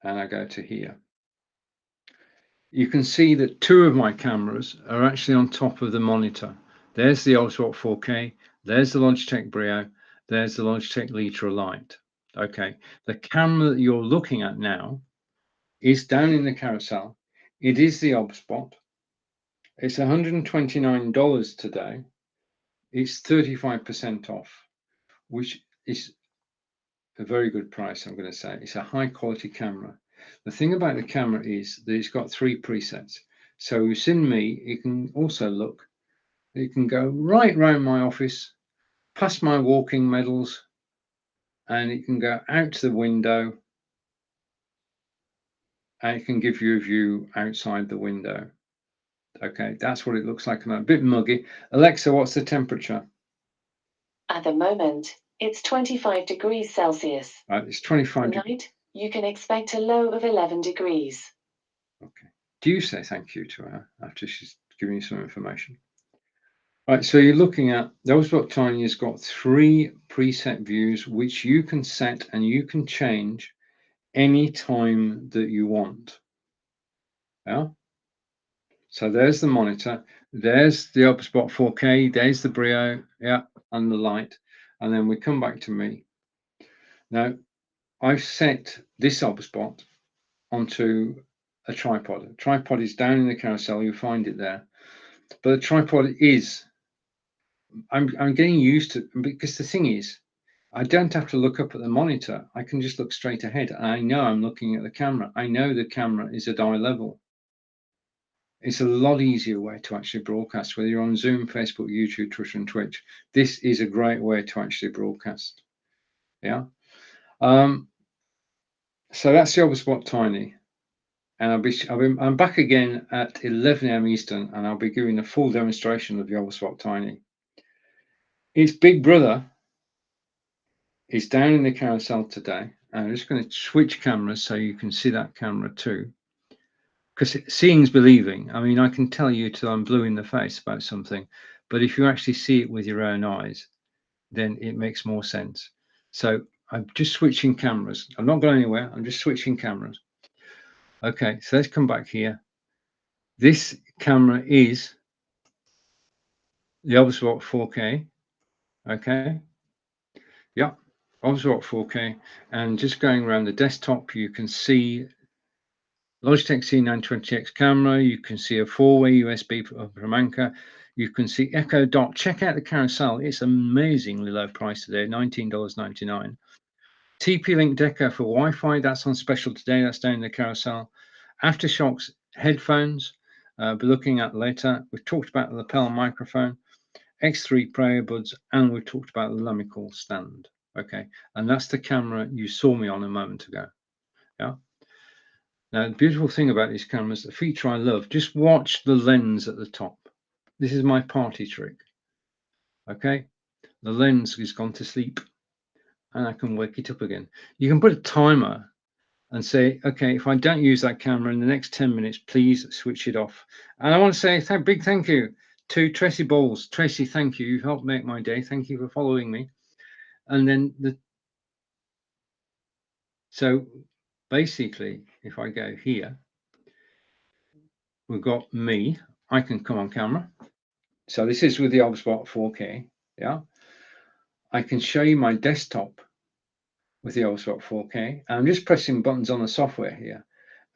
and I go to here, you can see that 2 of my cameras are actually on top of the monitor. There's the OBSBot 4K, there's the Logitech Brio, there's the Logitech Litra Lite. Okay, the camera that you're looking at now is down in the carousel. It is the OBSBot. It's $129 today. It's 35% off, which is a very good price, I'm going to say. It's a high quality camera. The thing about the camera is that it's got 3 presets. So you've seen me, you can also look, you can go right around my office, past my walking medals, and it can go out to the window, and it can give you a view outside the window. Okay, that's what it looks like. I'm a bit muggy. Alexa, what's the temperature? At the moment, it's 25 degrees Celsius. Right, it's 25 degrees. Tonight, you can expect a low of 11 degrees. Okay. Do you say thank you to her after she's giving you some information? Right, so you're looking at OBSBot Tiny has got 3 preset views which you can set and you can change any time that you want. Yeah. So there's the monitor, there's the OBSBot 4K, there's the Brio, yeah, and the light, and then we come back to me. Now, I've set this OBSBot onto a tripod. A tripod is down in the carousel, you'll find it there. But the tripod is, I'm getting used to, because the thing is, I don't have to look up at the monitor. I can just look straight ahead. I know I'm looking at the camera. I know the camera is at eye level. It's a lot easier way to actually broadcast, whether you're on Zoom, Facebook, YouTube, Twitter, and Twitch. This is a great way to actually broadcast. Yeah. So that's the Obspot Tiny. And I'm back again at 11 a.m. Eastern, and I'll be giving a full demonstration of the Obspot Tiny. Its big brother is down in the carousel today. And I'm just going to switch cameras so you can see that camera too. Because seeing's believing. I mean, I can tell you till I'm blue in the face about something, but if you actually see it with your own eyes, then it makes more sense. So I'm just switching cameras. I'm not going anywhere. I'm just switching cameras. Okay, so let's come back here. This camera is the Obspot 4K. Okay. Yeah, Obspot 4K. And just going around the desktop, you can see Logitech C920X camera. You can see a 4-way USB from Anker. You can see Echo Dot. Check out the carousel. It's amazingly low price today, $19.99. TP-Link Deco for Wi-Fi. That's on special today. That's down in the carousel. Aftershocks headphones. Be looking at later. We've talked about the lapel microphone, X3 Pro earbuds, and we've talked about the Lumical stand. Okay, and that's the camera you saw me on a moment ago. Yeah. Now, the beautiful thing about these cameras, the feature I love, just watch the lens at the top. This is my party trick. Okay, the lens has gone to sleep and I can wake it up again. You can put a timer and say, okay, if I don't use that camera in the next 10 minutes, please switch it off. And I want to say a big thank you to Tracy Bowles. Tracy, thank you. You've helped make my day. Thank you for following me. And then so basically, if I go here, we've got me. I can come on camera. So this is with the Obspot 4K. Yeah. I can show you my desktop with the Obspot 4K. And I'm just pressing buttons on the software here.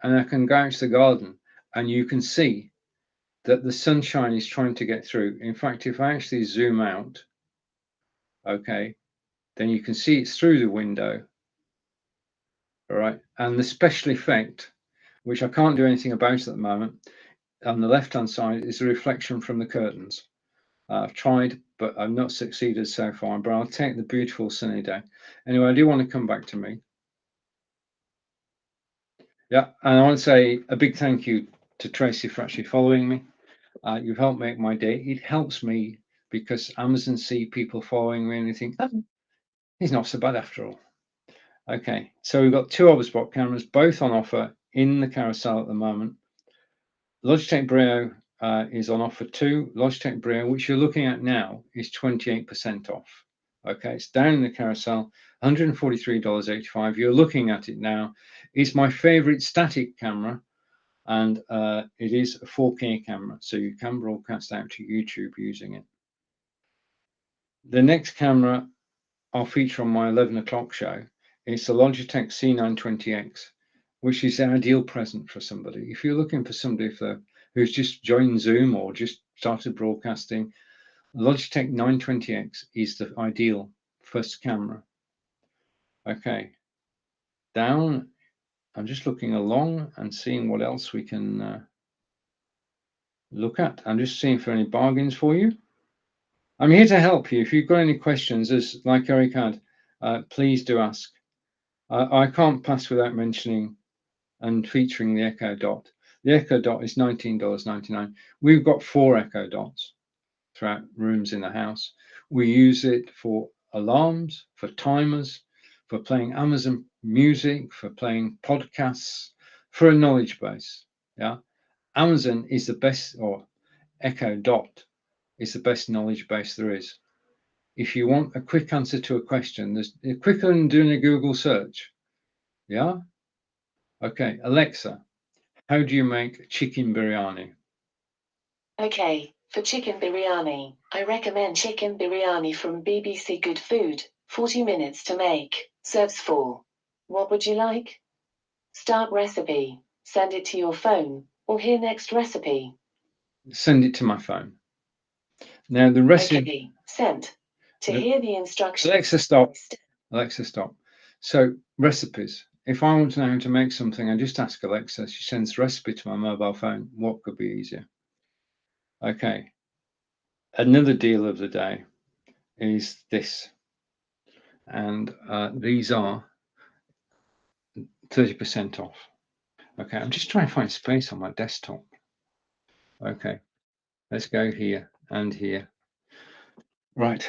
And I can go out to the garden and you can see that the sunshine is trying to get through. In fact, if I actually zoom out, okay, then you can see it's through the window. All right. And the special effect, which I can't do anything about at the moment, on the left-hand side is a reflection from the curtains. I've tried, but I've not succeeded so far, but I'll take the beautiful sunny day. Anyway, I do want to come back to me. Yeah, and I want to say a big thank you to Tracy for actually following me. You've helped make my day. It helps me because Amazon see people following me and they think, oh, he's not so bad after all. Okay, so we've got two Obspot cameras, both on offer in the carousel at the moment. Logitech Brio is on offer too. Logitech Brio, which you're looking at now, is 28% off. Okay, it's down in the carousel, $143.85. You're looking at it now. It's my favorite static camera, and it is a 4K camera, so you can broadcast out to YouTube using it. The next camera I'll feature on my 11 o'clock show. It's the Logitech C920X, which is the ideal present for somebody. If you're looking for somebody who's just joined Zoom or just started broadcasting, Logitech 920X is the ideal first camera. Okay, down. I'm just looking along and seeing what else we can look at. I'm just seeing for any bargains for you. I'm here to help you. If you've got any questions, as like Eric had, please do ask. I can't pass without mentioning and featuring the Echo Dot. The Echo Dot is $19.99. We've got 4 Echo Dots throughout rooms in the house. We use it for alarms, for timers, for playing Amazon Music, for playing podcasts, for a knowledge base. Yeah, Amazon is the best, or Echo Dot is the best knowledge base there is. If you want a quick answer to a question, there's quicker than doing a Google search. Yeah. Okay, Alexa, how do you make chicken biryani? Okay, for chicken biryani, I recommend chicken biryani from BBC Good Food. 40 minutes to make. Serves 4. What would you like? Start recipe. Send it to your phone, or hear next recipe. Send it to my phone. Now the recipe. Okay, sent. To hear the instructions. Alexa, stop. Alexa, stop. So recipes. If I want to know how to make something, I just ask Alexa. She sends the recipe to my mobile phone. What could be easier? Okay. Another deal of the day is this. And these are 30% off. Okay, I'm just trying to find space on my desktop. Okay, let's go here and here. Right.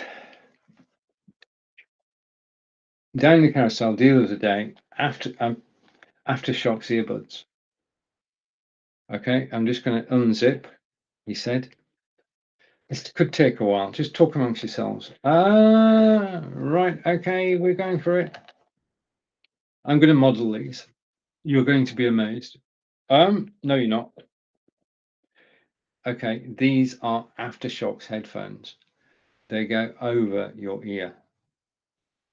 Down the carousel, deal of the day, Aftershocks earbuds. Okay, I'm just going to unzip, he said. This could take a while. Just talk amongst yourselves. Right, okay, we're going for it. I'm going to model these. You're going to be amazed. No, you're not. Okay, these are Aftershocks headphones. They go over your ear.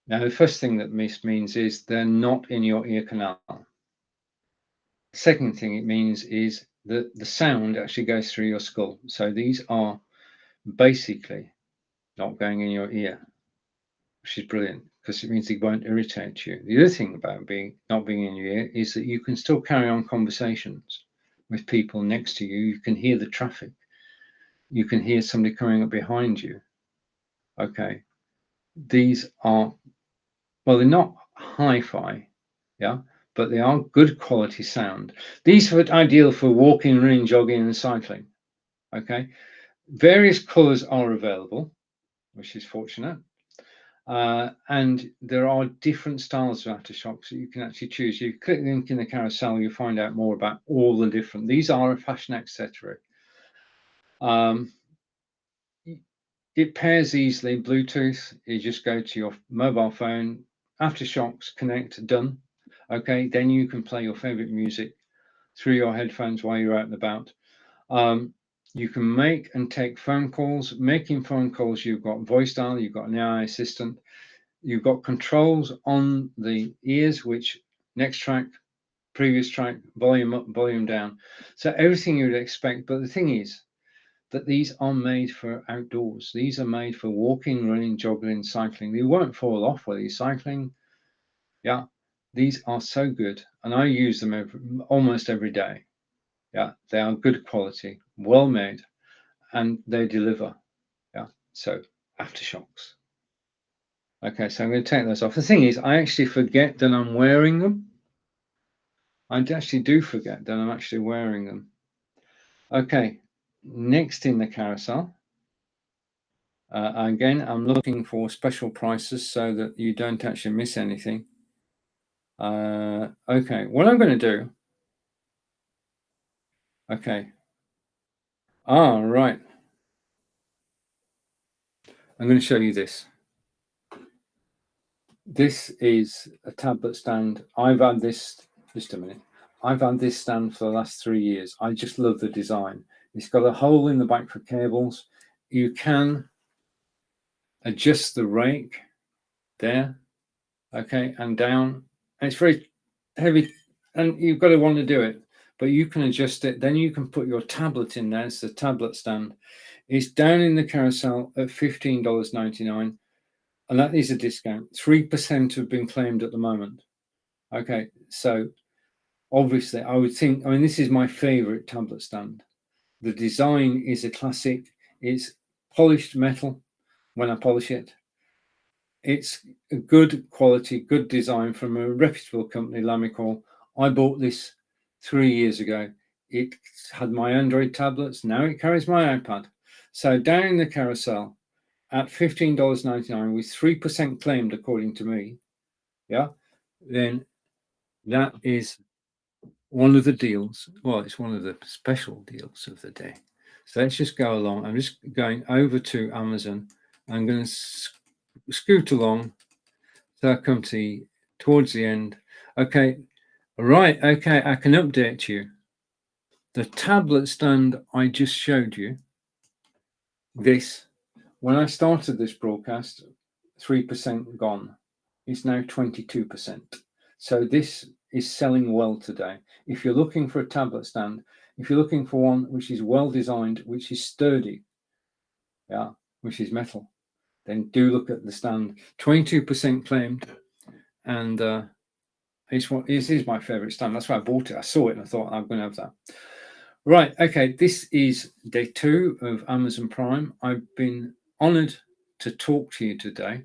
Now, the first thing that this means is they're not in your ear canal. Second thing it means is that the sound actually goes through your skull. So these are basically not going in your ear, which is brilliant because it means they won't irritate you. The other thing about not being in your ear is that you can still carry on conversations with people next to you. You can hear the traffic. You can hear somebody coming up behind you. Okay. These are, well, they're not hi-fi, yeah, but they are good quality sound. These are ideal for walking, running, jogging, and cycling. Okay. Various colors are available, which is fortunate. And there are different styles of Aftershocks that you can actually choose. You click the link in the carousel, you'll find out more about all the different. These are a fashion accessory. It pairs easily, Bluetooth. You just go to your mobile phone, Aftershocks, connect, done. Okay, then you can play your favorite music through your headphones while you're out and about. You can make and take phone calls. Making phone calls, you've got voice dial, you've got an AI assistant, you've got controls on the ears, which next track, previous track, volume up, volume down. So everything you would expect. But the thing is that these are made for outdoors. These are made for walking, running, jogging, cycling. They won't fall off while you're cycling. Yeah, these are so good. And I use them almost every day. Yeah, they are good quality, well made, and they deliver. Yeah, so Aftershocks. Okay, so I'm going to take those off. The thing is, I actually forget that I'm wearing them. I actually do forget that I'm actually wearing them. Okay, next in the carousel. Again, I'm looking for special prices so that you don't actually miss anything. Okay, what I'm going to do. Okay. Right. I'm going to show you this. This is a tablet stand. I've had this, just a minute. I've had this stand for the last 3 years. I just love the design. It's got a hole in the back for cables. You can adjust the rake there, okay, and down. And it's very heavy, and you've got to want to do it, but you can adjust it. Then you can put your tablet in there. It's the tablet stand. It's down in the carousel at $15.99. And that is a discount. 3% have been claimed at the moment. Okay, so obviously I would think, I mean, this is my favorite tablet stand. The design is a classic. It's polished metal when I polish it. It's a good quality, good design from a reputable company, Lamicall. I bought this 3 years ago. It had my Android tablets. Now it carries my iPad. So down in the carousel, at $15.99 with 3% claimed, according to me, yeah, then that is one of the deals. Well, it's one of the special deals of the day. So let's just go along. I'm just going over to Amazon. I'm going to scoot along. So I come to towards the end. Okay, right. Okay, I can update you. The tablet stand I just showed you, this, when I started this broadcast, 3% gone. It's now 22%. So this is selling well today. If you're looking for a tablet stand, if you're looking for one which is well designed, which is sturdy, yeah, which is metal, then do look at the stand. 22% claimed, and this is my favorite stand. That's why I bought it. I saw it and I thought I'm going to have that. Right, okay, this is day 2 of Amazon Prime. I've been honored to talk to you today.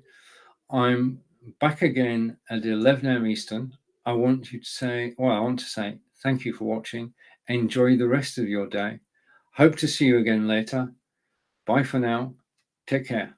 I'm back again at 11 a.m. Eastern. I want to say thank you for watching. Enjoy the rest of your day. Hope to see you again later. Bye for now. Take care.